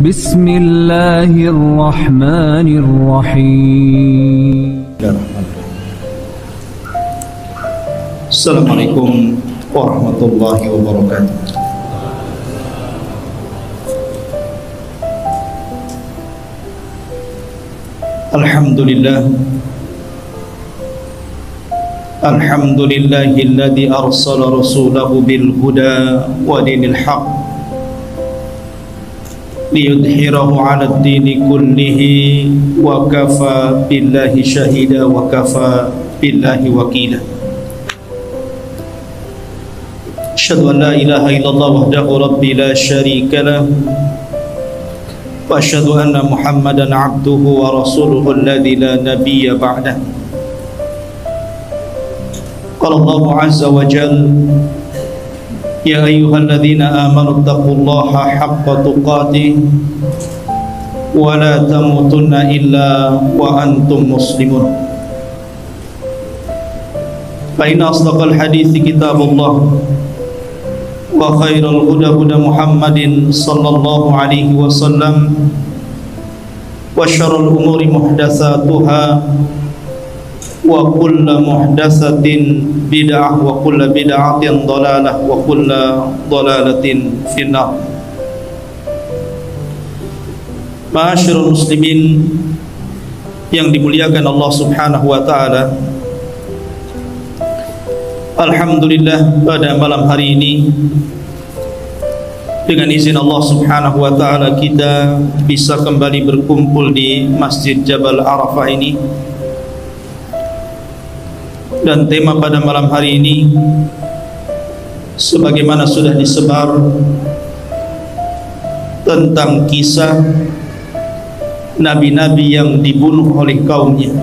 Bismillahirrahmanirrahim. Assalamualaikum warahmatullahi wabarakatuh. Alhamdulillah, alhamdulillahilladzi arsala rasulahu bil huda wa dinil haqq liyudhhirahu 'ala ad-dini kullihi wa kafa billahi shahida wa kafa billahi wakila. Asyhadu an la ilaha illallah wahdahu rabbi la syarika lah wa asyhadu anna Muhammadan 'abduhu wa rasuluhu alladzi la nabiyya ba'dah. Qala Allahu 'azza wa jalla ya ayyuhalladzina amanu taqullaha haqqa tuqatih wa la tamutunna illa wa antum muslimun. Fa inna asdaqal hadithi kitabullah wa khairal huda huda Muhammadin sallallahu alaihi wasallam wa syarrul umuri muhdatsatuha wa kullu muhdatsatin bid'ah wa kullu bid'atin dhalalah wa kullu dhalalatin finnar. Ma'asyiral muslimin yang dimuliakan Allah Subhanahu wa taala, alhamdulillah pada malam hari ini dengan izin Allah Subhanahu wa taala kita bisa kembali berkumpul di Masjid Jabal Arafah ini. Dan tema pada malam hari ini sebagaimana sudah disebar tentang kisah nabi-nabi yang dibunuh oleh kaumnya.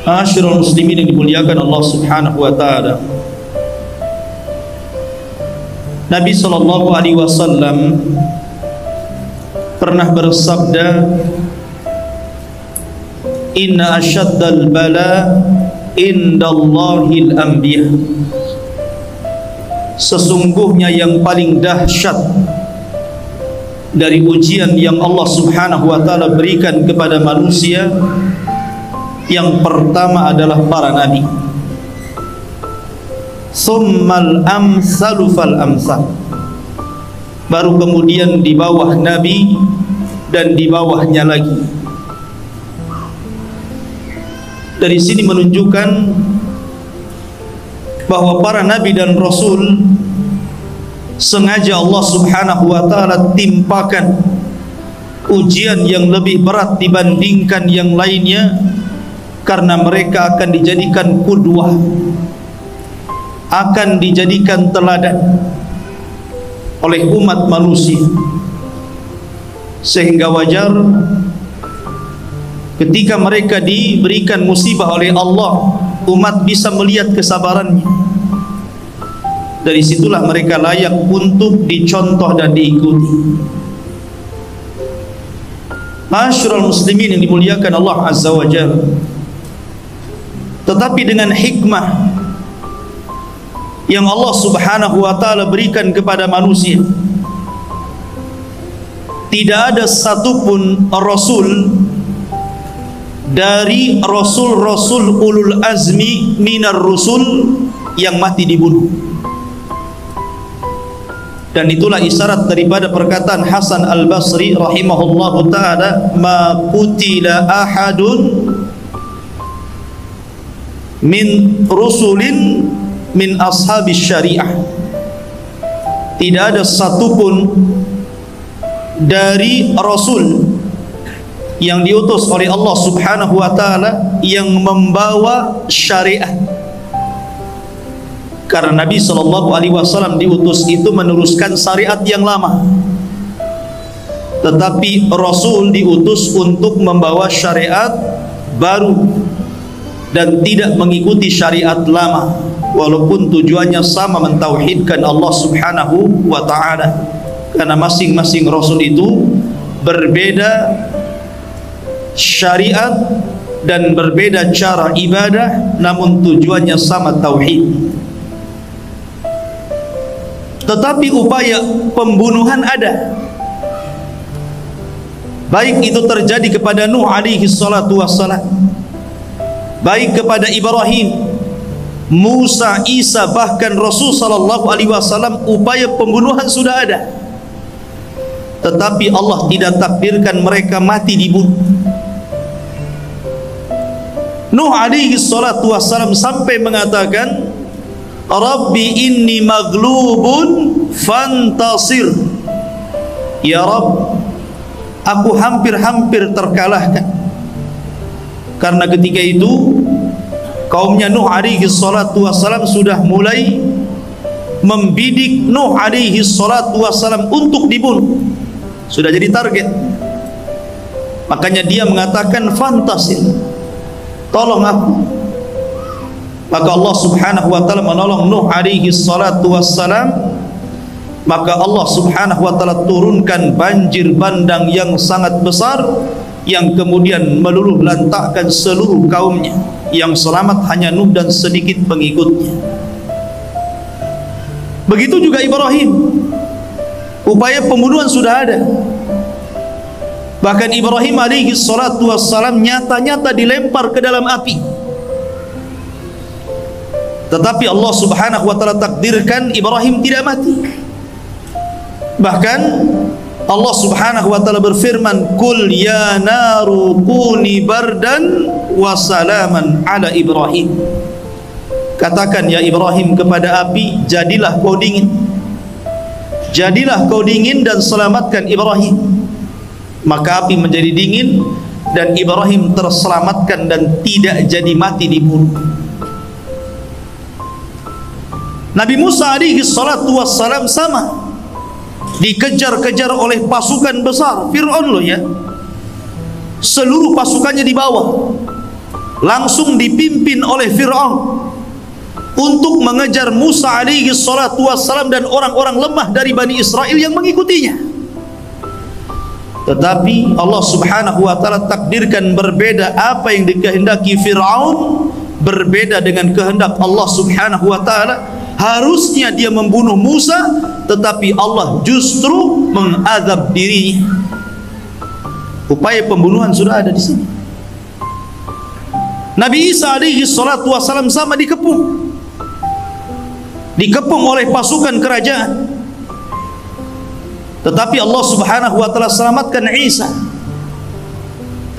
Ma'asyiral muslimin yang dimuliakan Allah Subhanahu wa taala, Nabi sallallahu alaihi wasallam pernah bersabda, inna asyaddal bala indallahil anbiya. Sesungguhnya yang paling dahsyat dari ujian yang Allah Subhanahu wa taala berikan kepada manusia, yang pertama adalah para nabi. Tsummal amsalu fal amsal. Baru kemudian di bawah nabi dan di bawahnya lagi. Dari sini menunjukkan bahwa para nabi dan rasul sengaja Allah Subhanahu wa taala timpakan ujian yang lebih berat dibandingkan yang lainnya, karena mereka akan dijadikan qudwah, akan dijadikan teladan oleh umat manusia. Sehingga wajar ketika mereka diberikan musibah oleh Allah, umat bisa melihat kesabarannya. Dari situlah mereka layak untuk dicontoh dan diikuti. Ma'asyiral muslimin yang dimuliakan Allah Azza wa Jalla, tetapi dengan hikmah yang Allah Subhanahu wa taala berikan kepada manusia, tidak ada satupun rasul dari rasul-rasul ulul azmi minar rusul yang mati dibunuh. Dan itulah isyarat daripada perkataan Hasan al-Basri rahimahullahu ta'ala, ma qutila ahadun min rusulin min ashabis syariah. Tidak ada satupun dari rasul yang diutus oleh Allah Subhanahu wa taala yang membawa syariat. Karena Nabi sallallahu alaihi wasallam diutus itu meneruskan syariat yang lama, tetapi rasul diutus untuk membawa syariat baru dan tidak mengikuti syariat lama, walaupun tujuannya sama, mentauhidkan Allah Subhanahu wa taala. Karena masing-masing rasul itu berbeda syariat dan berbeda cara ibadah, namun tujuannya sama, tauhid. tetapi upaya pembunuhan ada. Baik itu terjadi kepada Nuh alaihi salatu wassalam, baik kepada Ibrahim, Musa, Isa, bahkan Rasul sallallahu alaihi wasallam, upaya pembunuhan sudah ada. Tetapi Allah tidak takdirkan mereka mati dibunuh. Nuh alaihi salatu wassalam sampai mengatakan, Rabbi inni maghlubun fantasir. Ya Rabb, aku hampir-hampir terkalahkan. Karena ketika itu kaumnya Nuh alaihi salatu wassalam sudah mulai membidik Nuh alaihi salatu wassalam untuk dibunuh. Sudah jadi target. Makanya dia mengatakan fantasir, tolong aku. Maka Allah subhanahu wa ta'ala menolong Nuh alaihi salatu wassalam. Maka Allah subhanahu wa ta'ala turunkan banjir bandang yang sangat besar, yang kemudian meluluh lantakkan seluruh kaumnya. Yang selamat hanya Nuh dan sedikit pengikutnya. Begitu juga Ibrahim, upaya pembunuhan sudah ada. Bahkan Ibrahim alaihi salatu wassalam nyata-nyata dilempar ke dalam api, tetapi Allah subhanahu wa ta'ala takdirkan Ibrahim tidak mati. Bahkan Allah subhanahu wa ta'ala berfirman, Kul ya naru kuni bardan wa salaman ala Ibrahim. Katakan ya Ibrahim kepada api, jadilah kau dingin. Jadilah kau dingin dan selamatkan Ibrahim. Maka api menjadi dingin dan Ibrahim terselamatkan dan tidak jadi mati dibunuh. Nabi Musa alaihi salatu wassalam sama, dikejar-kejar oleh pasukan besar Fir'aun loh ya. Seluruh pasukannya dibawa, langsung dipimpin oleh Fir'aun untuk mengejar Musa alaihi salatu wassalam dan orang-orang lemah dari Bani Israel yang mengikutinya. Tetapi Allah subhanahu wa ta'ala takdirkan berbeda. Apa yang dikehendaki Fir'aun berbeda dengan kehendak Allah subhanahu wa ta'ala. Harusnya dia membunuh Musa, tetapi Allah justru mengazab dirinya. Upaya pembunuhan sudah ada di sini. Nabi Isa alaihi salatu wassalam sama dikepung oleh pasukan kerajaan. Tetapi Allah subhanahu wa ta'ala selamatkan Isa.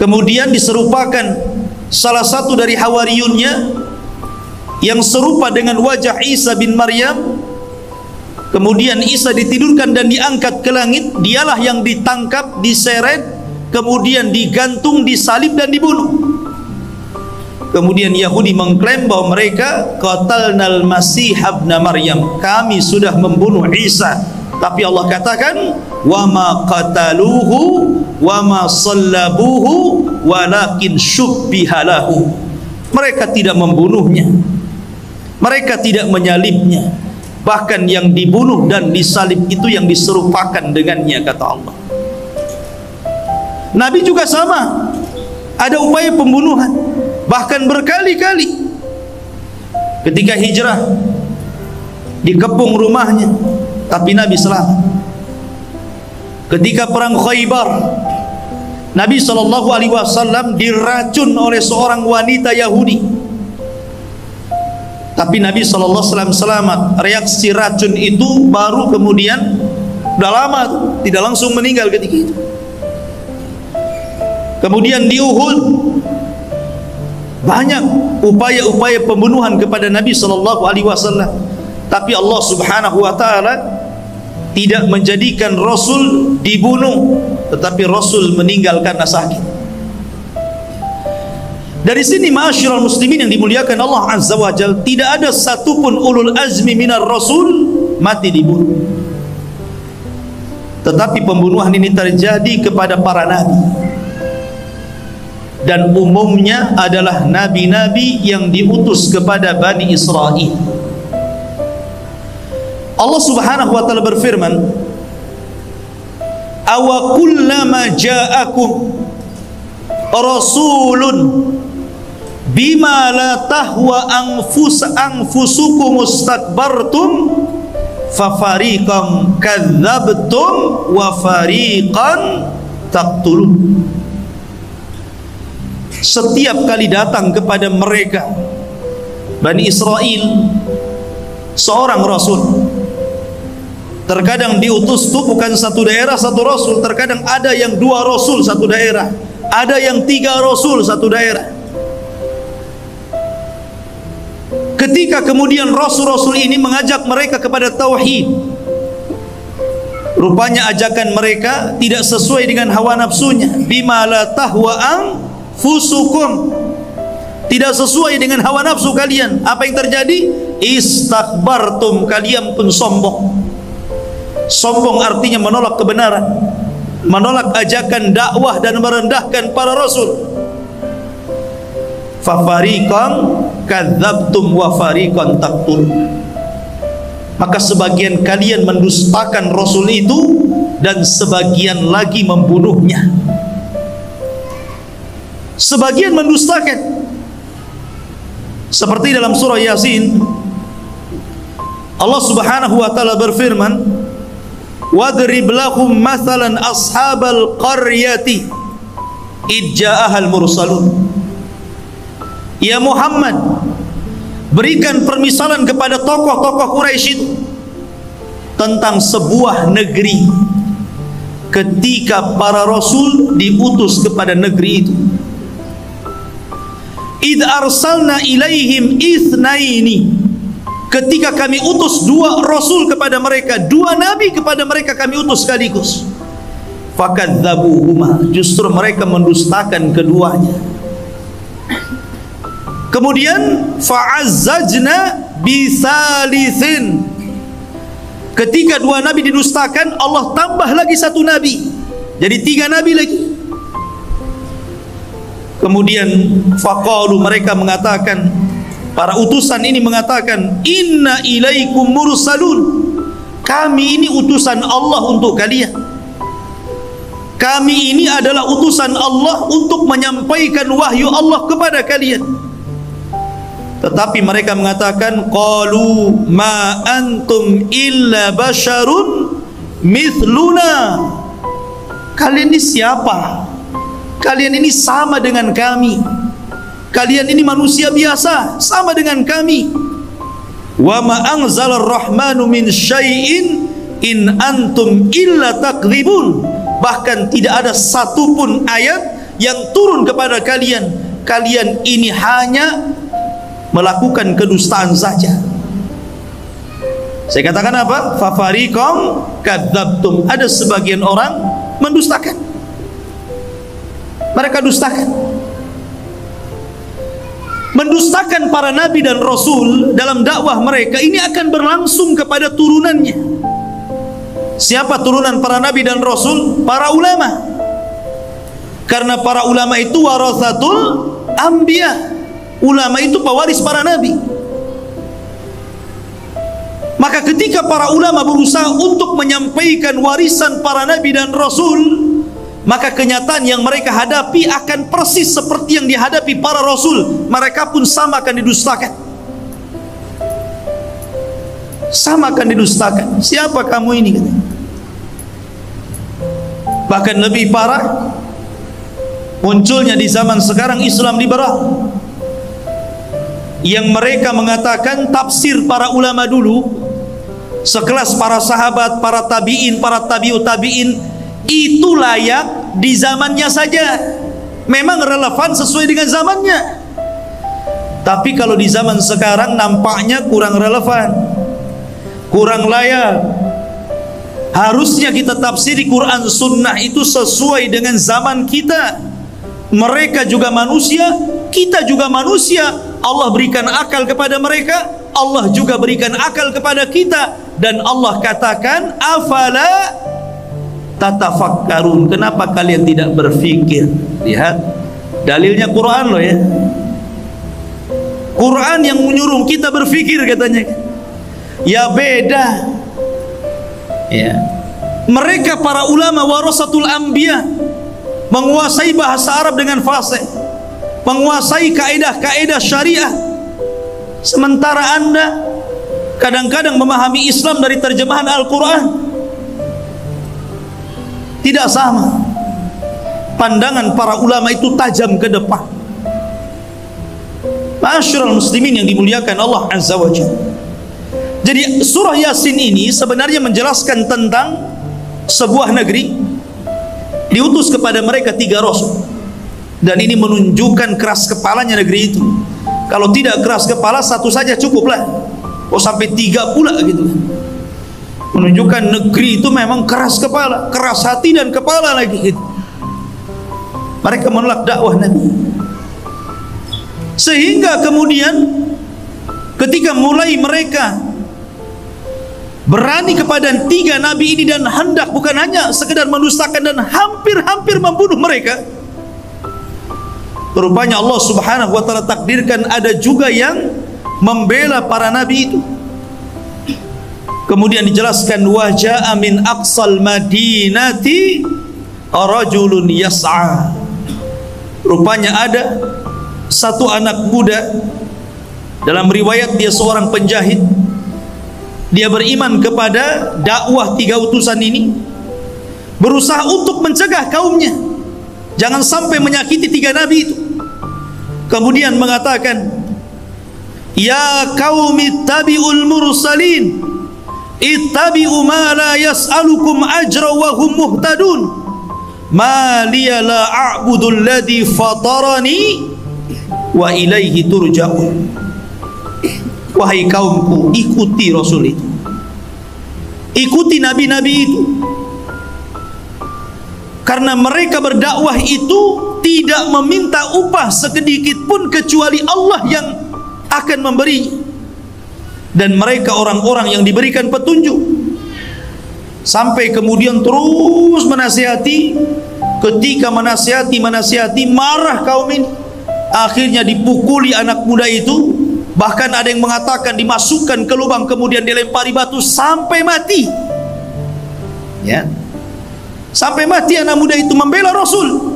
Kemudian diserupakan salah satu dari hawariyunnya yang serupa dengan wajah Isa bin Maryam. Kemudian Isa ditidurkan dan diangkat ke langit. Dialah yang ditangkap, diseret, kemudian digantung, disalib dan dibunuh. Kemudian Yahudi mengklaim bahwa mereka qatalnal masih ibn Maryam, kami sudah membunuh Isa. Tapi Allah katakan, wa ma qataluhu wa ma sallabuhu walakin syubbiha lahu. Mereka tidak membunuhnya, mereka tidak menyalibnya, bahkan yang dibunuh dan disalib itu yang diserupakan dengannya, kata Allah. Nabi juga sama, ada upaya pembunuhan, bahkan berkali-kali. Ketika hijrah dikepung rumahnya, tapi Nabi selamat. Ketika perang Khaybar, Nabi SAW diracun oleh seorang wanita Yahudi, tapi Nabi SAW selamat. Reaksi racun itu baru kemudian, udah lama, tidak langsung meninggal ketika itu. Kemudian di Uhud banyak upaya-upaya pembunuhan kepada Nabi SAW, tapi Allah subhanahu wa ta'ala tidak menjadikan Rasul dibunuh, tetapi Rasul meninggal karena sakit. Dari sini ma'asyiral muslimin yang dimuliakan Allah azza wa jalla, tidak ada satupun ulul azmi minar Rasul mati dibunuh. Tetapi pembunuhan ini terjadi kepada para nabi, dan umumnya adalah nabi-nabi yang diutus kepada Bani Israel. Allah subhanahu wa ta'ala berfirman, awa kullama ja'akum rasulun bima la tahwa anfusukum mustakbartum fa fariqan kadzabtum wa fariqan taqtulun. Setiap kali datang kepada mereka Bani Israel seorang rasul, terkadang diutus itu bukan satu daerah satu rasul, terkadang ada yang 2 rasul satu daerah, ada yang 3 rasul satu daerah. Ketika kemudian rasul-rasul ini mengajak mereka kepada tauhid, rupanya ajakan mereka tidak sesuai dengan hawa nafsunya. Bima la tahwa anfusukum, tidak sesuai dengan hawa nafsu kalian. Apa yang terjadi? Istakbartum, kalian pun sombong. Sombong artinya menolak kebenaran, menolak ajakan dakwah dan merendahkan para rasul. Fa fariqan kadzabtum wa fariqan taqtulun. Maka sebagian kalian mendustakan rasul itu dan sebagian lagi membunuhnya. Sebagian mendustakan. Seperti dalam surah Yasin, Allah Subhanahu wa taala berfirman, "Wadrib lahum mathalan ashabal qaryati id ja'ahal mursalun." Ya Muhammad, berikan permisalan kepada tokoh-tokoh Quraisy itu tentang sebuah negeri ketika para rasul diutus kepada negeri itu. Id arsalna ilaihim itsnaini, ketika kami utus 2 rasul kepada mereka, 2 nabi kepada mereka kami utus sekaligus. Fakadzabuhuma, justru mereka mendustakan keduanya. Kemudian fa'azzajna bisalisin, ketika 2 nabi didustakan, Allah tambah lagi 1 nabi, jadi 3 nabi lagi. Kemudian faqalu, mereka mengatakan, para utusan ini mengatakan, inna ilaikum mursalun, kami ini utusan Allah untuk kalian, kami ini adalah utusan Allah untuk menyampaikan wahyu Allah kepada kalian. Tetapi mereka mengatakan, qalu ma antum illa basyarun mithluna, kalian ini siapa? Kalian ini sama dengan kami, kalian ini manusia biasa sama dengan kami. Wa ma anzalar rahmanu min syai'in in antum illa takdzibun, bahkan tidak ada satupun ayat yang turun kepada kalian, kalian ini hanya melakukan kedustaan saja. Saya katakan apa? Fa fariqam kadzabtum, ada sebagian orang mendustakan, mereka dustakan. Mendustakan para nabi dan rasul dalam dakwah mereka ini akan berlangsung kepada turunannya. Siapa turunan para nabi dan rasul? Para ulama. Karena para ulama itu warathatul anbiya, ulama itu pewaris para nabi. Maka ketika para ulama berusaha untuk menyampaikan warisan para nabi dan rasul, maka kenyataan yang mereka hadapi akan persis seperti yang dihadapi para rasul. Mereka pun sama akan didustakan, sama akan didustakan. Siapa kamu ini? Bahkan lebih parah, munculnya di zaman sekarang Islam liberal, yang mereka mengatakan tafsir para ulama dulu, sekelas para sahabat, para tabi'in, para tabi'ut tabi'in, itu layak di zamannya saja, memang relevan sesuai dengan zamannya. Tapi kalau di zaman sekarang nampaknya kurang relevan, kurang layak. Harusnya kita tafsiri Quran Sunnah itu sesuai dengan zaman kita. Mereka juga manusia, kita juga manusia. Allah berikan akal kepada mereka, Allah juga berikan akal kepada kita. Dan Allah katakan, afala tatafakkarun, kenapa kalian tidak berfikir? Lihat, dalilnya Quran loh ya. Quran yang menyuruh kita berfikir katanya. Ya beda. Ya. Mereka para ulama warasatul anbiya, menguasai bahasa Arab dengan fasih, menguasai kaidah-kaidah syariah. Sementara Anda kadang-kadang memahami Islam dari terjemahan Al-Quran. Tidak sama. Pandangan para ulama itu tajam ke depan. Ma'asyiral muslimin yang dimuliakan Allah Azza wa Jalla. Jadi surah Yasin ini sebenarnya menjelaskan tentang sebuah negeri diutus kepada mereka 3 rasul. Dan ini menunjukkan keras kepalanya negeri itu. Kalau tidak keras kepala, satu saja cukuplah. Oh, sampai 3 pula gitu. Menunjukkan negeri itu memang keras kepala, keras hati dan kepala lagi gitu. Mereka menolak dakwah Nabi. Sehingga kemudian ketika mulai mereka berani kepada 3 nabi ini dan hendak bukan hanya sekedar mendustakan dan hampir-hampir membunuh mereka, rupanya Allah Subhanahu wa taala takdirkan ada juga yang membela para nabi itu. Kemudian dijelaskan, wa jaa min aqsal madinati rajulun yas'a. Rupanya ada satu anak muda, dalam riwayat dia seorang penjahit. Dia beriman kepada dakwah 3 utusan ini, berusaha untuk mencegah kaumnya jangan sampai menyakiti 3 nabi itu. Kemudian mengatakan, ya qaumi tabi'ul mursalin ittabi'u ma la yas'alukum ajra wa hum muhtadun ma liya la a'budu alladhi fatarani wa ilaihi turja'un. Wahai kaumku, ikuti Rasul itu, ikuti nabi-nabi itu, karena mereka berdakwah itu tidak meminta upah sedikit pun kecuali Allah yang akan memberi. Dan mereka orang-orang yang diberikan petunjuk. Sampai kemudian terus menasihati. Ketika menasihati marah kaum ini. Akhirnya dipukuli anak muda itu. Bahkan ada yang mengatakan dimasukkan ke lubang, kemudian dilempari batu sampai mati. Ya, sampai mati anak muda itu membela Rasul.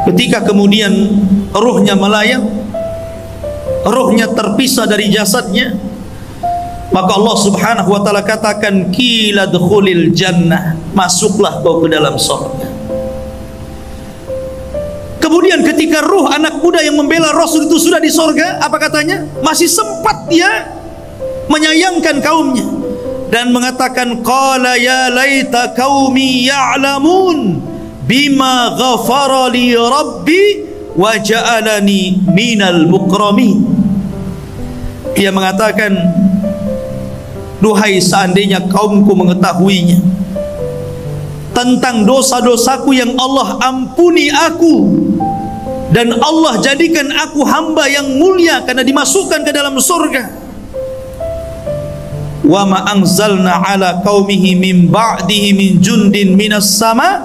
Ketika kemudian ruhnya melayang, ruhnya terpisah dari jasadnya, maka Allah Subhanahu wa taala katakan, qila dkhulil jannah, masuklah kau ke dalam surga. Kemudian ketika ruh anak muda yang membela Rasul itu sudah di surga, apa katanya? Masih sempat dia menyayangkan kaumnya dan mengatakan, qala ya laita qaumi ya'lamun bima ghafara li rabbi wa ja'alani minal mukramin. Dia mengatakan, duhai seandainya kaumku mengetahuinya tentang dosa-dosaku yang Allah ampuni aku, dan Allah jadikan aku hamba yang mulia karena dimasukkan ke dalam surga. Wa ma anzalna ala qaumihi min ba'dihi min jundin minas sama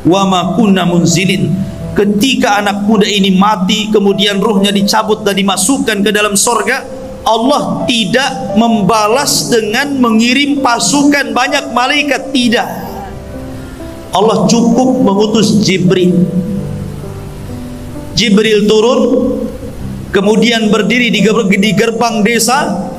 wa ma kunna munzilin. Ketika anak muda ini mati, kemudian ruhnya dicabut dan dimasukkan ke dalam surga, Allah tidak membalas dengan mengirim pasukan banyak malaikat, tidak. Allah cukup mengutus Jibril. Jibril turun, kemudian berdiri di gerbang desa.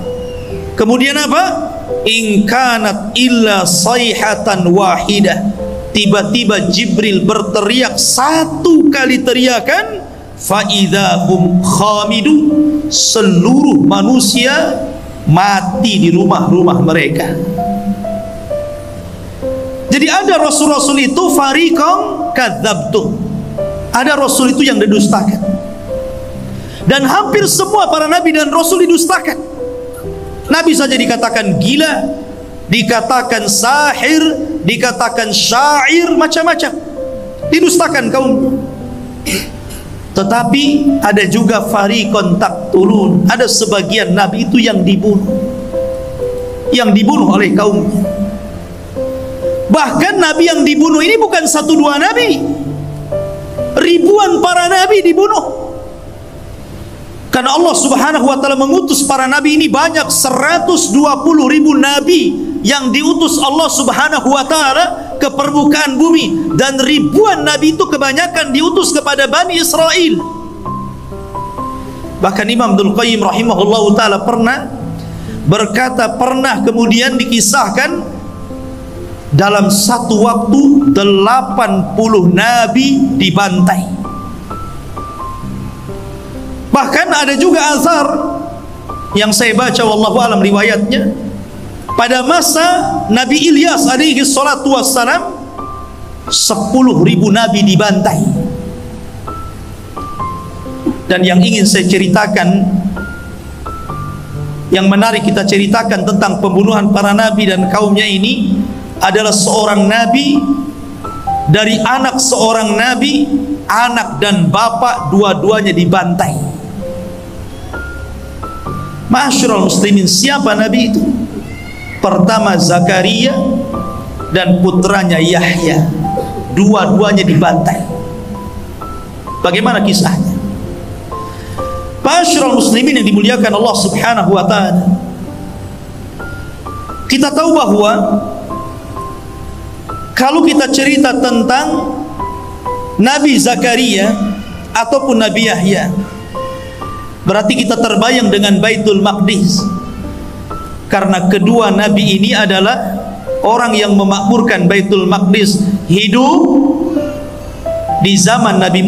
Kemudian apa? In kanat illa sayhatan wahidah. Tiba-tiba Jibril berteriak 1 kali teriakan, fa idzahum khamidun. Seluruh manusia mati di rumah-rumah mereka. Jadi ada rasul-rasul itu fariqan kadzabtum. Ada rasul itu yang didustakan. Dan hampir semua para nabi dan rasul didustakan. Nabi saja dikatakan gila, dikatakan sahir, dikatakan syair, macam-macam. Didustakan kaum. Tetapi ada juga fariqan taqtulun. Ada sebagian nabi itu yang dibunuh. Yang dibunuh oleh kaumnya. Bahkan nabi yang dibunuh ini bukan 1-2 nabi, ribuan para nabi dibunuh. Karena Allah Subhanahu wa taala mengutus para nabi ini banyak, 120.000 nabi yang diutus Allah Subhanahu wa taala ke permukaan bumi, dan ribuan nabi itu kebanyakan diutus kepada Bani Israel. Bahkan Imam Ibnul Qayyim rahimahullahu ta'ala pernah berkata, pernah kemudian dikisahkan dalam satu waktu 80 nabi dibantai. Bahkan ada juga azhar yang saya baca, wallahu alam riwayatnya, pada masa Nabi Ilyas alaihi salatu wassalam 10.000 nabi dibantai. Dan yang ingin saya ceritakan, yang menarik kita ceritakan tentang pembunuhan para nabi dan kaumnya ini adalah seorang nabi dari anak seorang nabi, anak dan bapak dua-duanya dibantai. Ma'asyiral muslimin, siapa nabi itu? Pertama Zakaria dan putranya Yahya, dua-duanya dibantai. Bagaimana kisahnya? Ma'asyiral muslimin yang dimuliakan Allah Subhanahu wa ta'ala, kita tahu bahwa kalau kita cerita tentang Nabi Zakaria ataupun Nabi Yahya, berarti kita terbayang dengan Baitul Maqdis, karena kedua nabi ini adalah orang yang memakmurkan Baitul Maqdis, hidup di zaman Nabi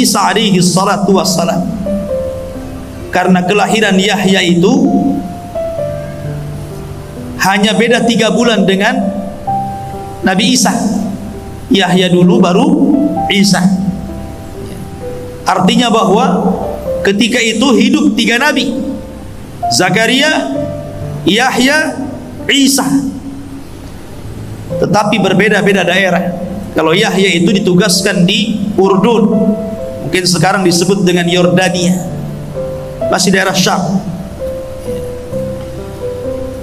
Isa alaihi salatu wassalam. Karena kelahiran Yahya itu hanya beda 3 bulan dengan Nabi Isa. Yahya dulu baru Isa. Artinya bahwa ketika itu hidup 3 nabi, Zakaria, Yahya, Isa, tetapi berbeda-beda daerah. Kalau Yahya itu ditugaskan di Urdun, mungkin sekarang disebut dengan Yordania, masih daerah Syam.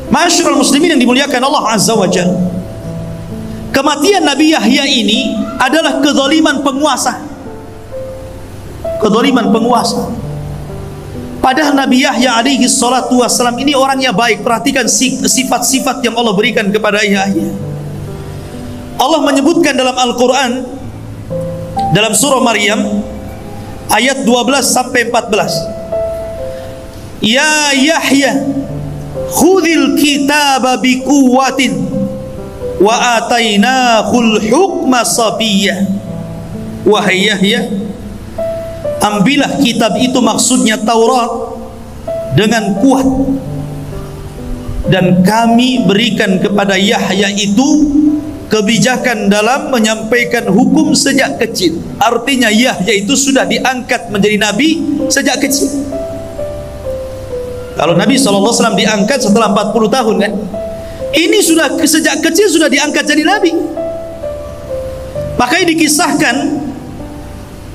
Ma'asyiral muslimin yang dimuliakan Allah Azza wa Jalla, kematian Nabi Yahya ini adalah kezaliman penguasa. Kezaliman penguasa. Padahal Nabi Yahya alaihi salatu wassalam ini orangnya baik. Perhatikan sifat-sifat yang Allah berikan kepada Yahya. Allah menyebutkan dalam Al-Quran, dalam surah Maryam ayat 12 sampai 14, Ya Yahya khudhil kitaba biquwwatin wa atainahul hukma sabiyya. Wahai Yahya, ambillah kitab itu, maksudnya Taurat, dengan kuat, dan kami berikan kepada Yahya itu kebijakan dalam menyampaikan hukum sejak kecil. Artinya Yahya itu sudah diangkat menjadi nabi sejak kecil. Kalau Nabi SAW diangkat setelah 40 tahun kan, ini sudah sejak kecil sudah diangkat jadi nabi. Makanya dikisahkan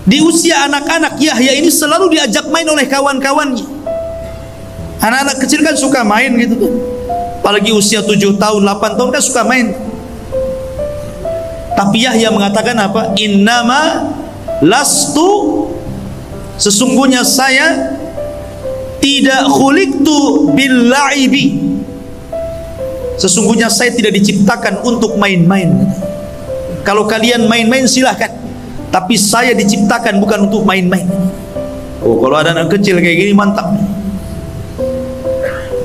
di usia anak-anak Yahya ini selalu diajak main oleh kawan-kawannya. Anak-anak kecil kan suka main gitu kan, apalagi usia 7 tahun 8 tahun kan suka main. Tapi Yahya mengatakan apa? Innama lastu, sesungguhnya saya tidak khuliqtu bil la'ibi, sesungguhnya saya tidak diciptakan untuk main-main. Kalau kalian main-main silahkan, tapi saya diciptakan bukan untuk main-main. Oh, kalau ada anak kecil kayak gini mantap.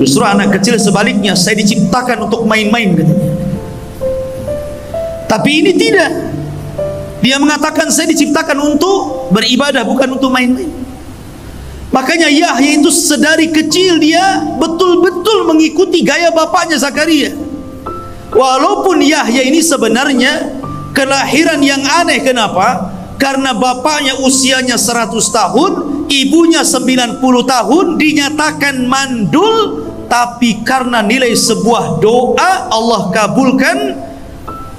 Justru anak kecil sebaliknya, saya diciptakan untuk main-main katanya. Tapi ini tidak. Dia mengatakan saya diciptakan untuk beribadah, bukan untuk main-main. Makanya Yahya itu sedari kecil dia betul-betul mengikuti gaya bapaknya Zakaria. Walaupun Yahya ini sebenarnya kelahiran yang aneh. Kenapa? Karena bapaknya usianya 100 tahun, ibunya 90 tahun, dinyatakan mandul. Tapi karena nilai sebuah doa, Allah kabulkan,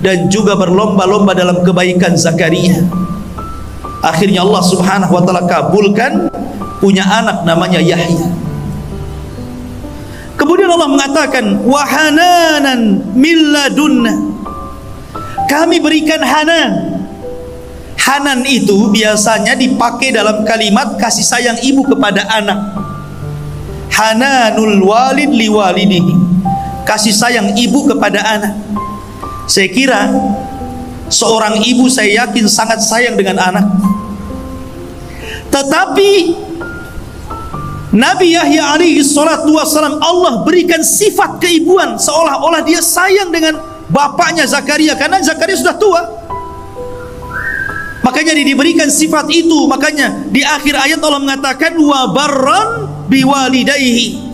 dan juga berlomba-lomba dalam kebaikan Zakaria. Akhirnya Allah Subhanahu wa ta'ala kabulkan, punya anak namanya Yahya. Kemudian Allah mengatakan wahananan milladunna, kami berikan hanan. Hanan itu biasanya dipakai dalam kalimat kasih sayang ibu kepada anak. Hananul walid liwalidihi, kasih sayang ibu kepada anak. Saya kira seorang ibu, saya yakin sangat sayang dengan anak. Tetapi Nabi Yahya alaihi salatu wassalam Allah berikan sifat keibuan, seolah-olah dia sayang dengan bapaknya Zakaria, karena Zakaria sudah tua. Makanya diberikan sifat itu. Makanya di akhir ayat Allah mengatakan wa barran biwalidayhi,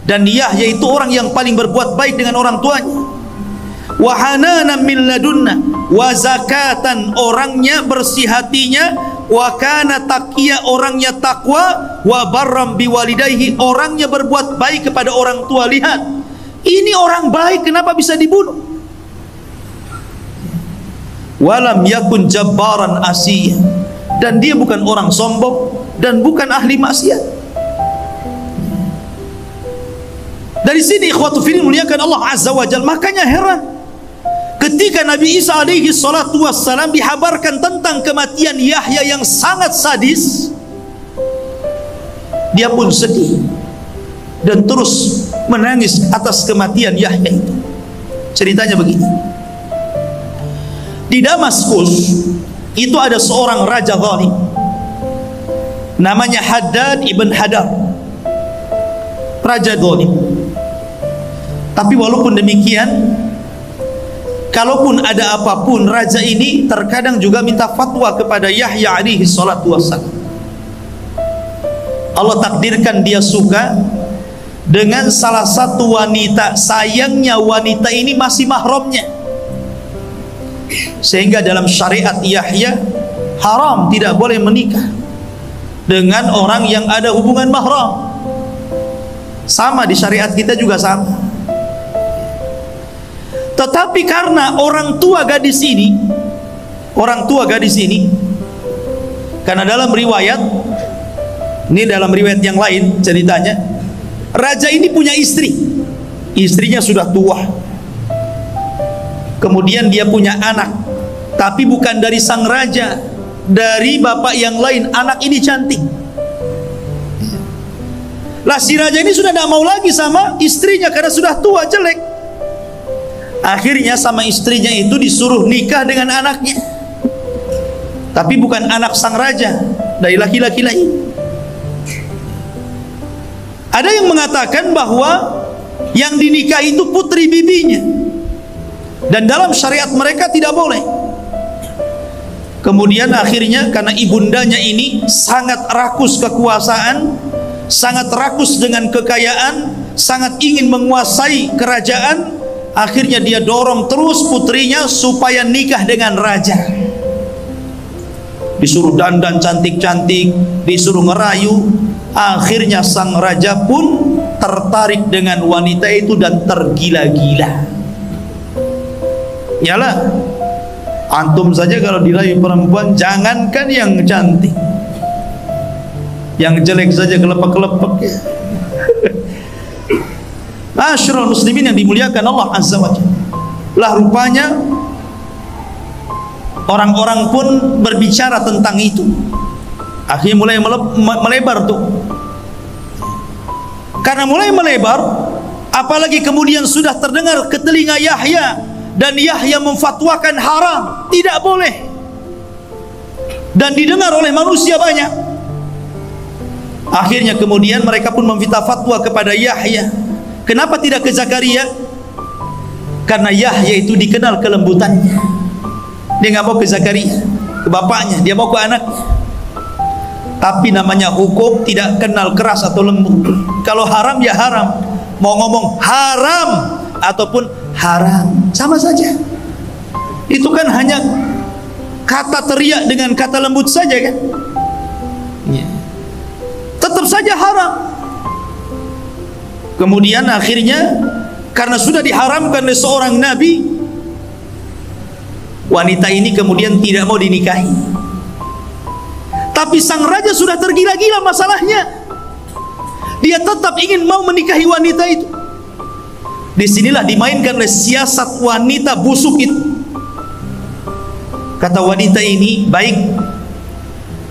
dan Yahya itu orang yang paling berbuat baik dengan orang tuanya. Wa hananan min ladunna, wa zakatan, orangnya bersih hatinya, wa kana taqiya, orangnya takwa, wa barram biwalidayhi, orangnya berbuat baik kepada orang tua. Lihat, ini orang baik, kenapa bisa dibunuh? Walam yakun jabbaran asiyya, dan dia bukan orang sombong dan bukan ahli maksiat. Dari sini ikhwatu fillah muliakan Allah azza wa jalla. Makanya heran ketika Nabi Isa alaihi salatu wassalam dihabarkan tentang kematian Yahya yang sangat sadis, dia pun sedih dan terus menangis atas kematian Yahya itu. Ceritanya begini. Di Damaskus itu ada seorang raja zalim namanya Haddad ibn Hadar, raja zalim. Tapi walaupun demikian, kalaupun ada apapun, raja ini terkadang juga minta fatwa kepada Yahya alaihi salatu wassalam. Allah takdirkan dia suka dengan salah satu wanita. Sayangnya wanita ini masih mahramnya, sehingga dalam syariat Yahya haram, tidak boleh menikah dengan orang yang ada hubungan mahram. Sama di syariat kita juga sama. Tetapi karena orang tua gadis ini, karena dalam riwayat, ini dalam riwayat yang lain ceritanya, raja ini punya istri, istrinya sudah tua. Kemudian dia punya anak, tapi bukan dari sang raja, dari bapak yang lain. Anak ini cantik. Lah si raja ini sudah tidak mau lagi sama istrinya karena sudah tua, jelek. Akhirnya sama istrinya itu disuruh nikah dengan anaknya, tapi bukan anak sang raja, dari laki-laki lain. Ada yang mengatakan bahwa yang dinikahi itu putri bibinya, dan dalam syariat mereka tidak boleh. Kemudian akhirnya karena ibundanya ini sangat rakus kekuasaan, sangat rakus dengan kekayaan, sangat ingin menguasai kerajaan, akhirnya dia dorong terus putrinya supaya nikah dengan raja. Disuruh dandan cantik-cantik, disuruh ngerayu. Akhirnya sang raja pun tertarik dengan wanita itu dan tergila-gila. Yalah, antum saja kalau dirayu perempuan, jangankan yang cantik, yang jelek saja kelepek-kelepek ya. Masyarul muslimin yang dimuliakan Allah azza wa jalla. Lah rupanya orang-orang pun berbicara tentang itu. Akhirnya mulai melebar tuh. Karena mulai melebar, apalagi kemudian sudah terdengar ke telinga Yahya, dan Yahya memfatwakan haram, tidak boleh, dan didengar oleh manusia banyak. Akhirnya kemudian mereka pun meminta fatwa kepada Yahya. Kenapa tidak ke Zakaria? Karena Yahya itu dikenal kelembutannya. Dia nggak mau ke Zakaria, ke bapaknya, dia mau ke anaknya. Tapi namanya hukum tidak kenal keras atau lembut. Kalau haram ya haram, mau ngomong haram ataupun haram sama saja. Itu kan hanya kata teriak dengan kata lembut saja kan, tetap saja haram. Kemudian akhirnya karena sudah diharamkan oleh seorang nabi, wanita ini kemudian tidak mau dinikahi. Tapi sang raja sudah tergila-gila masalahnya, dia tetap ingin mau menikahi wanita itu. Disinilah dimainkan oleh siasat wanita busuk itu. Kata wanita ini, baik,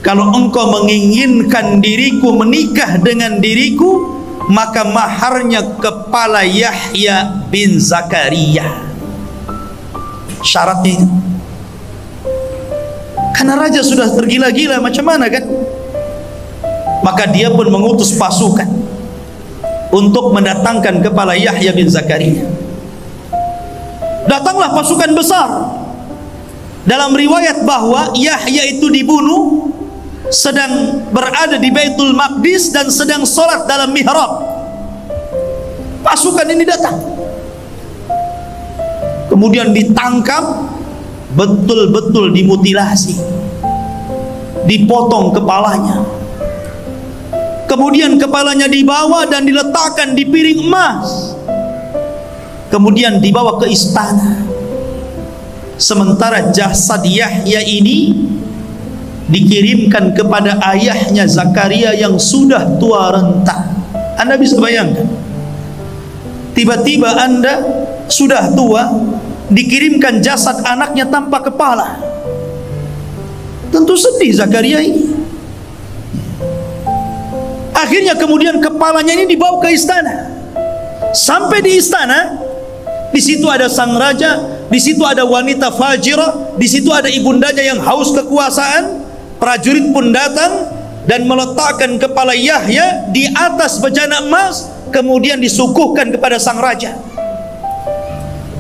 kalau engkau menginginkan diriku menikah dengan diriku, maka maharnya kepala Yahya bin Zakaria. Syaratnya itu. Karena raja sudah tergila-gila, macam mana kan? Maka dia pun mengutus pasukan untuk mendatangkan kepala Yahya bin Zakaria. Datanglah pasukan besar. Dalam riwayat bahwa Yahya itu dibunuh sedang berada di Baitul Maqdis dan sedang sholat dalam mihrab. Pasukan ini datang, kemudian ditangkap, betul-betul dimutilasi, dipotong kepalanya. Kemudian kepalanya dibawa dan diletakkan di piring emas, kemudian dibawa ke istana. Sementara jasad Yahya ini dikirimkan kepada ayahnya Zakaria yang sudah tua renta. Anda bisa bayangkan, tiba-tiba Anda sudah tua, dikirimkan jasad anaknya tanpa kepala. Tentu sedih Zakaria ini. Akhirnya kemudian kepalanya ini dibawa ke istana. Sampai di istana, di situ ada sang raja, di situ ada wanita fajirah, di situ ada ibundanya yang haus kekuasaan. Prajurit pun datang dan meletakkan kepala Yahya di atas bejana emas, kemudian disuguhkan kepada sang raja.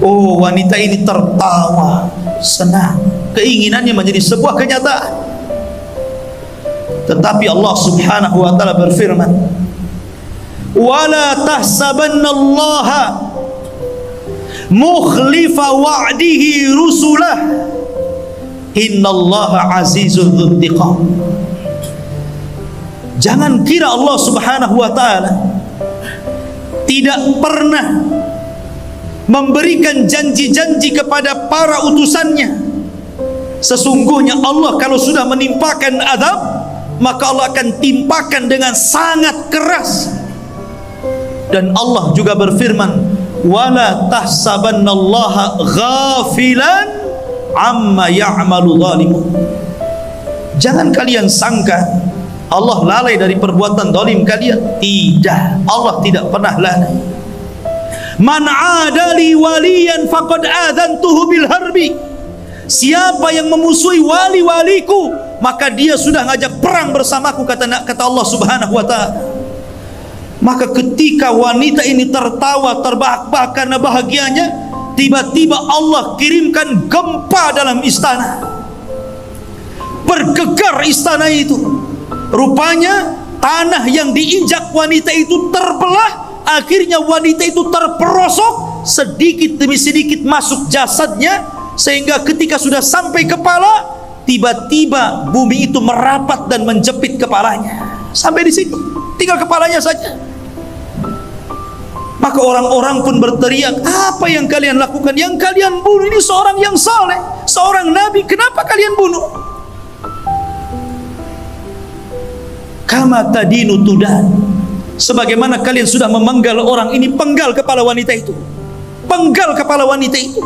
Oh, wanita ini tertawa senang, keinginannya menjadi sebuah kenyataan. Tetapi Allah Subhanahu wa taala berfirman, "Wala tahsabannallaha mukhlifa wa'dihi rusulah, innallaha azizun dzuntiqam." Jangan kira Allah Subhanahu wa taala tidak pernah memberikan janji-janji kepada para utusannya. Sesungguhnya Allah kalau sudah menimpakan azab, maka Allah akan timpakan dengan sangat keras. Dan Allah juga berfirman, wala tahsabannallaha ghafilan amma ya'malu zalimun. Jangan kalian sangka Allah lalai dari perbuatan zalim kalian. Tidak, Allah tidak pernah lalai. Man adali waliyan faqad adantuhu bil harbi. Siapa yang memusuhi wali-waliku, maka dia sudah ngajak perang bersamaku, kata Allah Subhanahu wa ta'ala. Maka ketika wanita ini tertawa terbahak-bahak karena bahagianya, tiba-tiba Allah kirimkan gempa dalam istana. Bergegar istana itu. Rupanya tanah yang diinjak wanita itu terbelah. Akhirnya wanita itu terperosok, sedikit demi sedikit masuk jasadnya, sehingga ketika sudah sampai kepala, tiba-tiba bumi itu merapat dan menjepit kepalanya. Sampai di situ, tinggal kepalanya saja. Maka orang-orang pun berteriak, apa yang kalian lakukan? Yang kalian bunuh ini seorang yang saleh, seorang nabi, kenapa kalian bunuh? Kama tadinu tudan. Sebagaimana kalian sudah memenggal orang ini, penggal kepala wanita itu, penggal kepala wanita itu.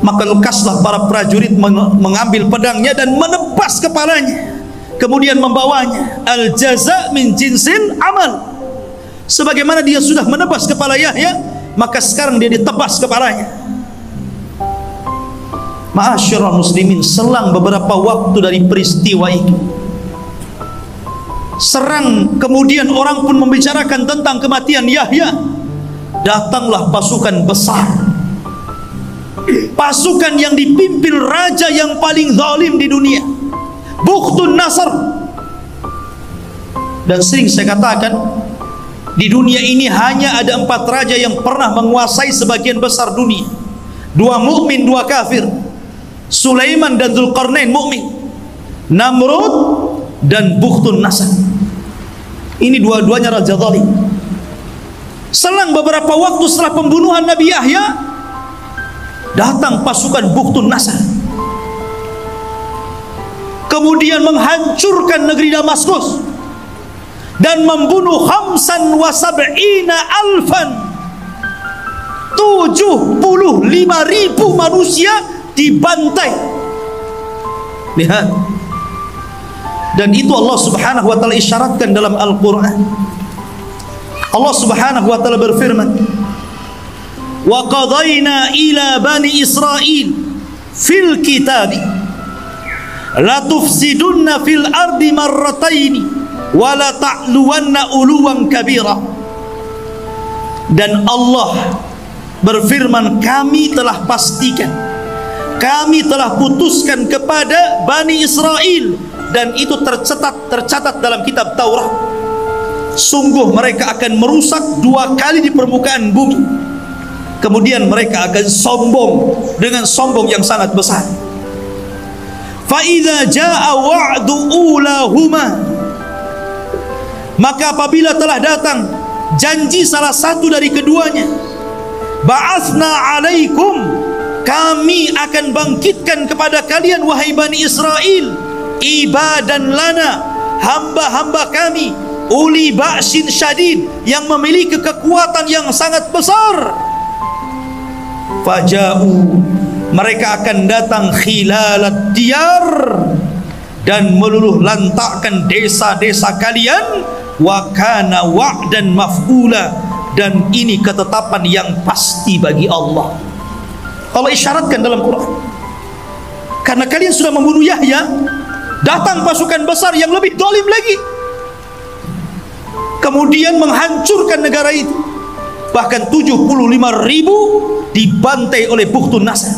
Maka lekaslah para prajurit mengambil pedangnya dan menebas kepalanya, kemudian membawanya. Al jaza min jinsil amal. Sebagaimana dia sudah menebas kepala Yahya, maka sekarang dia ditebas kepalanya. Ma'asyiral muslimin, selang beberapa waktu dari peristiwa itu, kemudian orang pun membicarakan tentang kematian Yahya. Datanglah pasukan besar, pasukan yang dipimpin raja yang paling zalim di dunia, Bukhtun Nasr. Dan sering saya katakan, di dunia ini hanya ada 4 raja yang pernah menguasai sebagian besar dunia. 2 mukmin, 2 kafir. Sulaiman dan Dzulqarnain mukmin, Namrud dan Bukhtun Nasr. Ini dua-duanya raja zalim. Selang beberapa waktu setelah pembunuhan Nabi Yahya, datang pasukan Bukhtun Nasr, kemudian menghancurkan negeri Damaskus dan membunuh 75.000 manusia dibantai. Lihat. Dan itu Allah Subhanahu wa taala isyaratkan dalam Al-Qur'an. Allah Subhanahu wa taala berfirman, "Wa qadayna ila bani Israil fil kitab la tufsidunna fil ardi marrataini wala ta'luwanna uluwan kabira. Dan Allah berfirman, kami telah pastikan, kami telah putuskan kepada Bani Israel, dan itu tercatat dalam kitab Taurat, sungguh mereka akan merusak 2 kali di permukaan bumi, kemudian mereka akan sombong dengan sombong yang sangat besar. Fa idza jaa wa'du ulahuma, maka apabila telah datang janji salah satu dari keduanya, ba'athna alaikum, kami akan bangkitkan kepada kalian wahai Bani Israel, ibadan lana, hamba-hamba kami, uli ba'sin syadid, yang memiliki kekuatan yang sangat besar. Faja'u, mereka akan datang khilalat diyar, dan meluluh lantakkan desa-desa kalian. Wa kana wa'dan maf'ula, dan ini ketetapan yang pasti bagi Allah. Allah isyaratkan dalam Quran, karena kalian sudah membunuh Yahya, datang pasukan besar yang lebih dolim lagi, kemudian menghancurkan negara itu. Bahkan 75.000 dibantai oleh Bukhtun Nasr.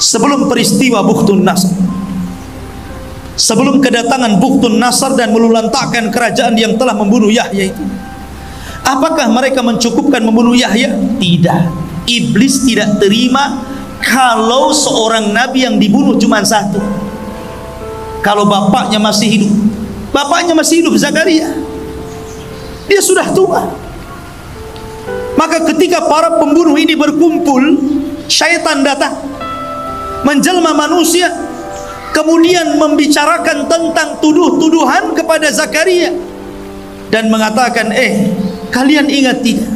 Sebelum peristiwa Bukhtun Nasr, sebelum kedatangan Bukhtun Nasr dan melulantakkan kerajaan yang telah membunuh Yahya itu, apakah mereka mencukupkan membunuh Yahya? Tidak. Iblis tidak terima kalau seorang nabi yang dibunuh cuma satu. Kalau bapaknya masih hidup, bapaknya masih hidup, Zakaria, dia sudah tua. Maka ketika para pembunuh ini berkumpul, syaitan datang menjelma manusia, kemudian membicarakan tentang tuduh-tuduhan kepada Zakaria dan mengatakan, kalian ingat tidak,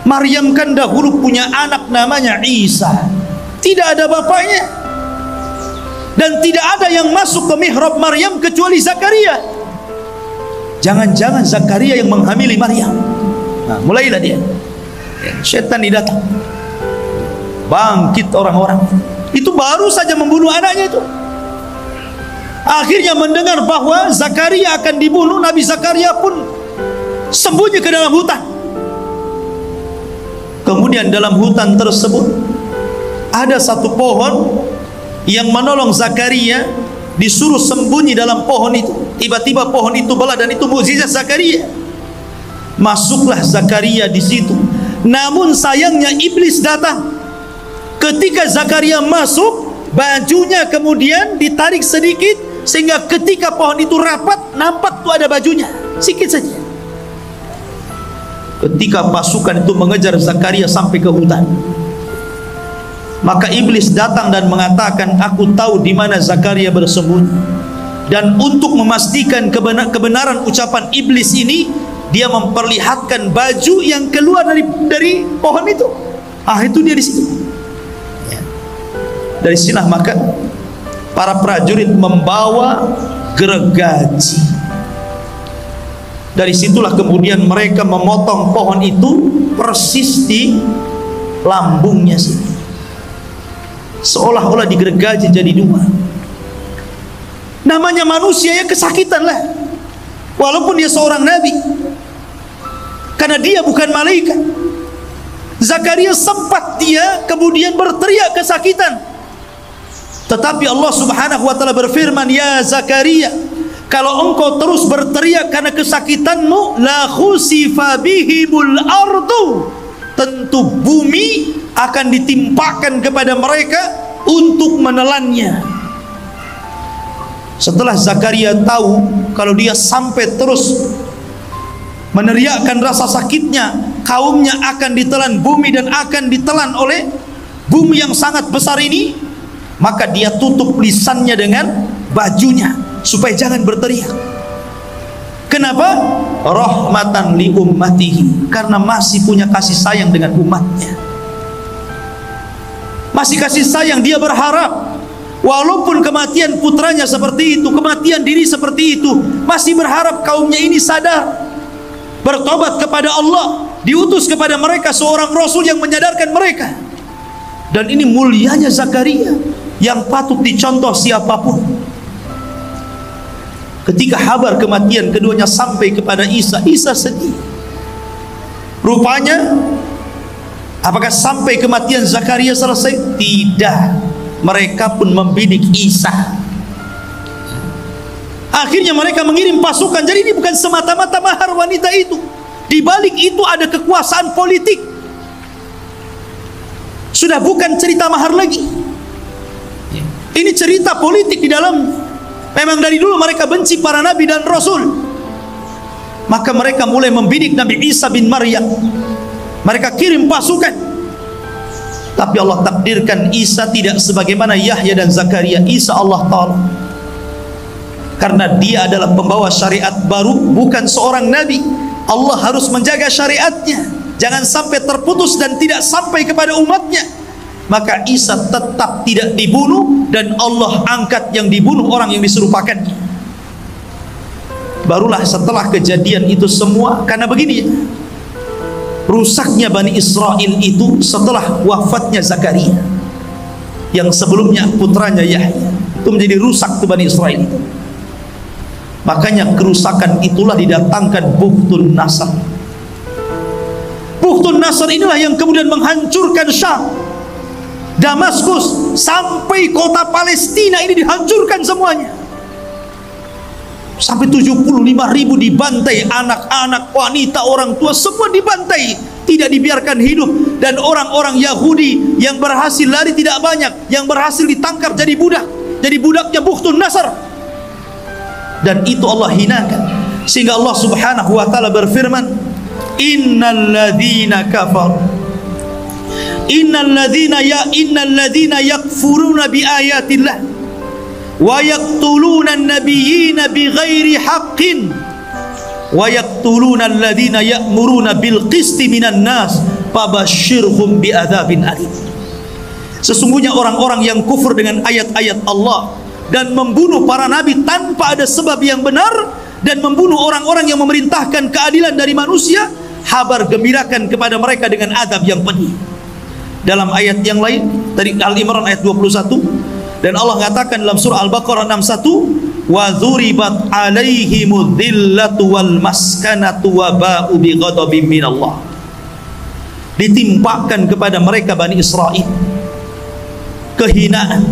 Maryam kan dahulu punya anak namanya Isa, tidak ada bapaknya, dan tidak ada yang masuk ke mihrab Maryam kecuali Zakaria. Jangan-jangan Zakaria yang menghamili Maryam. Nah, mulailah dia, syaitan datang, bangkit orang-orang itu, baru saja membunuh anaknya itu. Akhirnya mendengar bahwa Zakaria akan dibunuh, Nabi Zakaria pun sembunyi ke dalam hutan. Kemudian dalam hutan tersebut ada satu pohon yang menolong Zakaria, disuruh sembunyi dalam pohon itu. Tiba-tiba pohon itu belah, dan itu mukjizat Zakaria. Masuklah Zakaria di situ. Namun sayangnya iblis datang. Ketika Zakaria masuk, bajunya kemudian ditarik sedikit, sehingga ketika pohon itu rapat, nampak tuh ada bajunya sedikit saja. Ketika pasukan itu mengejar Zakaria sampai ke hutan, maka iblis datang dan mengatakan, aku tahu di mana Zakaria bersembunyi. Dan untuk memastikan kebenaran ucapan iblis ini, dia memperlihatkan baju yang keluar dari pohon itu. Itu dia di situ. Dari sinilah maka para prajurit membawa gergaji. Dari situlah kemudian mereka memotong pohon itu persis di lambungnya sini, seolah-olah digergaji jadi 2. Namanya manusia ya kesakitan lah, walaupun dia seorang nabi, karena dia bukan malaikat. Zakaria sempat dia kemudian berteriak kesakitan, tetapi Allah Subhanahu wa taala berfirman, ya Zakaria, kalau engkau terus berteriak karena kesakitanmu, la khusifa bihimul ardu, tentu bumi akan ditimpakan kepada mereka untuk menelannya. Setelah Zakaria tahu kalau dia sampai terus meneriakkan rasa sakitnya, kaumnya akan ditelan bumi dan akan ditelan oleh bumi yang sangat besar ini, maka dia tutup lisannya dengan bajunya supaya jangan berteriak. Kenapa? Rahmatan li ummatihi, karena masih punya kasih sayang dengan umatnya. Masih kasih sayang, dia berharap walaupun kematian putranya seperti itu, kematian diri seperti itu, masih berharap kaumnya ini sadar, bertobat kepada Allah, diutus kepada mereka seorang rasul yang menyadarkan mereka. Dan ini mulianya Zakaria yang patut dicontoh siapapun. Ketika kabar kematian keduanya sampai kepada Isa, Isa sedih. Rupanya, apakah sampai kematian Zakaria selesai? Tidak. Mereka pun membidik Isa. Akhirnya mereka mengirim pasukan. Jadi ini bukan semata-mata mahar wanita itu. Di balik itu ada kekuasaan politik. Sudah bukan cerita mahar lagi. Ini cerita politik di dalam. Memang dari dulu mereka benci para nabi dan rasul. Maka mereka mulai membidik Nabi Isa bin Maryam. Mereka kirim pasukan. Tapi Allah takdirkan Isa tidak sebagaimana Yahya dan Zakaria. Isa Allah Ta'ala, karena dia adalah pembawa syariat baru, bukan seorang nabi. Allah harus menjaga syariatnya, jangan sampai terputus dan tidak sampai kepada umatnya. Maka Isa tetap tidak dibunuh, dan Allah angkat yang dibunuh orang yang diserupakannya. Barulah setelah kejadian itu semua, karena begini, rusaknya Bani Israel itu setelah wafatnya Zakaria, yang sebelumnya putranya Yahya, itu menjadi rusak tuh Bani Israel itu. Makanya kerusakan itulah didatangkan Bukhtun Nasr. Bukhtun Nasr inilah yang kemudian menghancurkan Syam, Damaskus, sampai kota Palestina ini dihancurkan semuanya. Sampai 75.000 dibantai, anak-anak, wanita, orang tua, semua dibantai, tidak dibiarkan hidup. Dan orang-orang Yahudi yang berhasil lari tidak banyak, yang berhasil ditangkap jadi budak, jadi budaknya Bukhtun Nasr. Dan itu Allah hinakan, sehingga Allah Subhanahu wa ta'ala berfirman, innal ladzina kafaru, innal ladzina yakfuruna bi ayatillah wa yaqtuluna an-nabiyyina bighairi haqqin wa yaqtuluna alladzina ya'muruna bil qisti minan nas fabashshirhum bi adzabin alim. Sesungguhnya orang-orang yang kufur dengan ayat-ayat Allah dan membunuh para nabi tanpa ada sebab yang benar, dan membunuh orang-orang yang memerintahkan keadilan dari manusia, kabar gembirakan kepada mereka dengan adab yang pedih. Dalam ayat yang lain, tadi Al-Imran ayat 21, dan Allah mengatakan dalam surah Al-Baqarah 61, wa dzuribat alaihimudz dzillatu wal maskanatu wa ba'u bi ghadabin minallah. Ditimpakan kepada mereka Bani Israel kehinaan,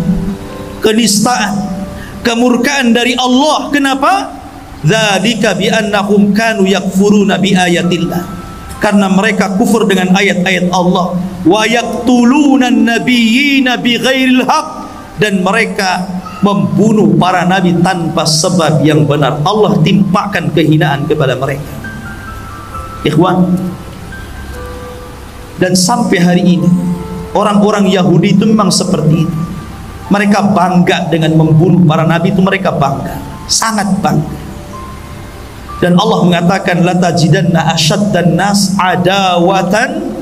kenistaan, kemurkaan dari Allah. Kenapa? Dzalika bi annahum kanu yakfuruna bi ayatillah, karena mereka kufur dengan ayat-ayat Allah. Wa yaqtuluna an-nabiyyina bighairil haqq, dan mereka membunuh para nabi tanpa sebab yang benar. Allah timpakan kehinaan kepada mereka. Ikhwan, dan sampai hari ini orang-orang Yahudi itu memang seperti itu. Mereka bangga dengan membunuh para nabi itu, mereka bangga, sangat bangga. Dan Allah mengatakan, la tajidanna asyaddan nas adawatan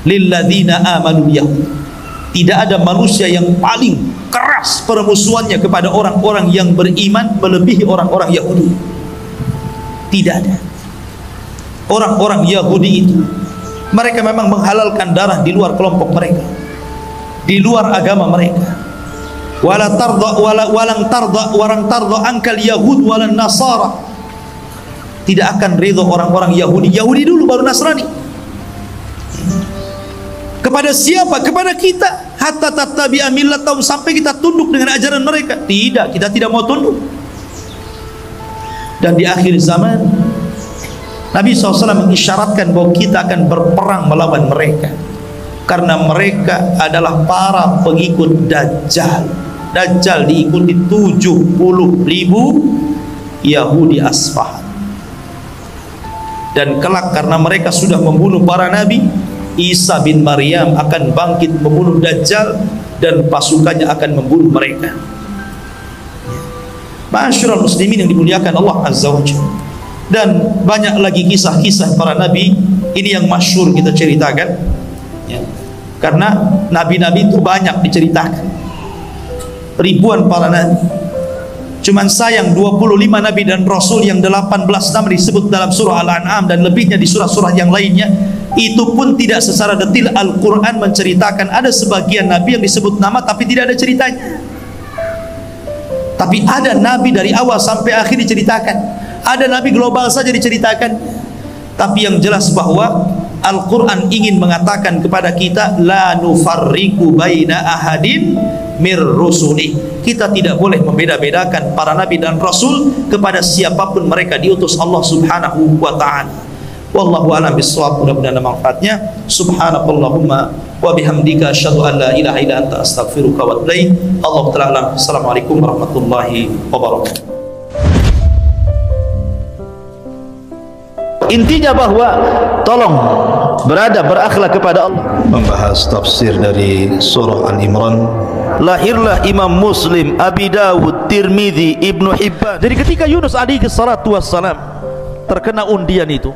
lilladzina amanu yahud. Tidak ada manusia yang paling keras permusuhannya kepada orang-orang yang beriman melebihi orang-orang Yahudi. Tidak ada. Orang-orang Yahudi itu, mereka memang menghalalkan darah di luar kelompok mereka, di luar agama mereka. Walang tarda ankal yahud walan nasara. Tidak akan ridho orang-orang Yahudi. Yahudi dulu baru Nasrani. Kepada siapa? Kepada kita. Hatta tattabi'a millatahum, sampai kita tunduk dengan ajaran mereka. Tidak, kita tidak mau tunduk. Dan di akhir zaman Nabi SAW mengisyaratkan bahwa kita akan berperang melawan mereka, karena mereka adalah para pengikut Dajjal. Dajjal diikuti 70.000 Yahudi Asfahan. Dan kelak karena mereka sudah membunuh para nabi, Isa bin Maryam akan bangkit membunuh Dajjal, dan pasukannya akan membunuh mereka. Ma'asyiral muslimin yang dimuliakan Allah Azza wa Jalla. Dan banyak lagi kisah-kisah para nabi. Ini yang masyhur kita ceritakan, ya. Karena nabi-nabi itu banyak diceritakan, ribuan para nabi. Cuman sayang 25 nabi dan rasul yang 18 nama disebut dalam surah Al-An'am dan lebihnya di surah-surah yang lainnya, itu pun tidak secara detail Al-Quran menceritakan. Ada sebagian nabi yang disebut nama tapi tidak ada ceritanya. Tapi ada nabi dari awal sampai akhir diceritakan. Ada nabi global saja diceritakan. Tapi yang jelas bahwa Al-Quran ingin mengatakan kepada kita, la nufarriqu baina ahadin mir rusuli. Kita tidak boleh membeda-bedakan para nabi dan rasul kepada siapapun mereka diutus Allah Subhanahu wa taala. Wallahu a'lam bissawab. Mudah-mudahan manfaatnya. Subhanakallahumma wa bihamdika asyhadu an la ilaha illa anta astaghfiruka wa atubu ilaik. Allahu ta'ala alam. Assalamualaikum warahmatullahi wabarakatuh. Intinya bahwa tolong berakhlak kepada Allah. Membahas tafsir dari surah Al-Imran. Lahirlah Imam Muslim, Abi Dawud, Tirmidzi, Ibnu Hibban. Jadi ketika Yunus alaihi salatu wassalam terkena undian itu,